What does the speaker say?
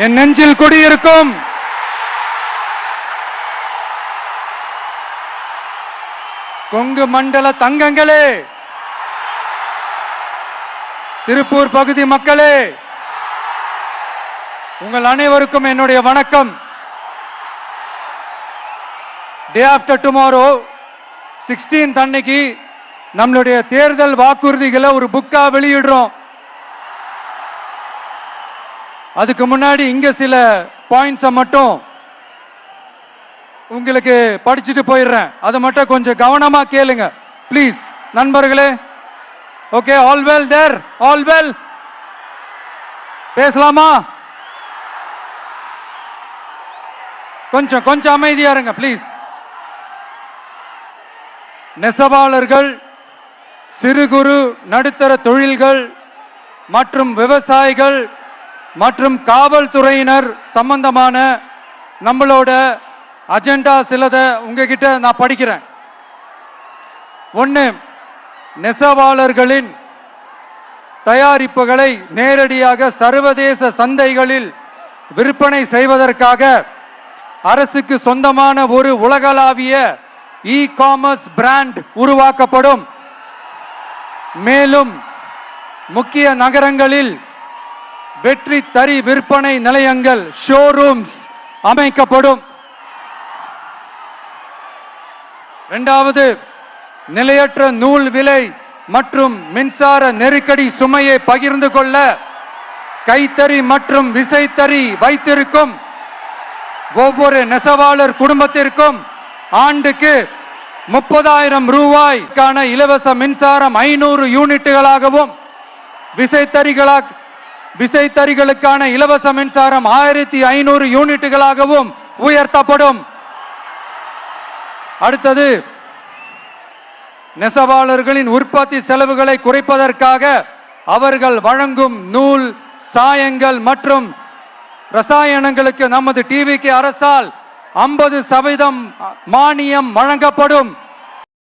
என் நெஞ்சில் குடியிருக்கும் கொங்கு மண்டல தங்கங்களே, திருப்பூர் பகுதி மக்களே, உங்கள் அனைவருக்கும் என்னுடைய வணக்கம். டே ஆஃப்டர் டுமாரோ 16th அன்னைக்கு நம்மளுடைய தேர்தல் வாக்குறுதிகளை ஒரு புக்கா வெளியிடுறோம். அதுக்கு முன்னாடி இங்க சில பாயிண்ட்ஸை மட்டும் உங்களுக்கு படிச்சுட்டு போயிடுறேன். அதை மட்டும் கொஞ்சம் கவனமா கேளுங்க ப்ளீஸ் நண்பர்களே. ஓகே, ஆல் வெல் தேர், ஆல் வெல். பேசலாமா? கொஞ்சம் அமைதியா இருங்க ப்ளீஸ். நெசவாளர்கள், சிறு குறு நடுத்தர தொழில்கள் மற்றும் விவசாயிகள் மற்றும் காவல்துறையினர் சம்பந்தமான நம்மளோட அஜெண்டா சிலதை உங்ககிட்ட நான் படிக்கிறேன். ஒன்று, நெசவாளர்களின் தயாரிப்புகளை நேரடியாக சர்வதேச சந்தைகளில் விற்பனை செய்வதற்காக அரசுக்கு சொந்தமான ஒரு உலகளாவிய இ-காமர்ஸ் பிராண்ட் உருவாக்கப்படும். மேலும் முக்கிய நகரங்களில் வெற்றி தறி விற்பனை நிலையங்கள், ஷோரூம்ஸ் அமைக்கப்படும். இரண்டாவது, நிலையற்ற நூல் விலை மற்றும் மின்சார நெருக்கடி சுமையை பகிர்ந்து கொள்ள கைத்தறி மற்றும் விசைத்தறி வைத்திருக்கும் ஒவ்வொரு நெசவாளர் குடும்பத்திற்கும் ஆண்டுக்கு 30,000 ரூபாய்க்கான இலவச மின்சாரம் 500 யூனிட்டுகளாகவும், விசைத்தறிகளுக்கான இலவச மின்சாரம் 1500 யூனிட்டுகளாகவும் உயர்த்தப்படும். அடுத்தது, நெசவாளர்களின் உற்பத்தி செலவுகளை குறைப்பதற்காக அவர்கள் வழங்கும் நூல், சாயங்கள் மற்றும் ரசாயனங்களுக்கு நமது டிவிக்கு அரசால் 50% மானியம் வழங்கப்படும்.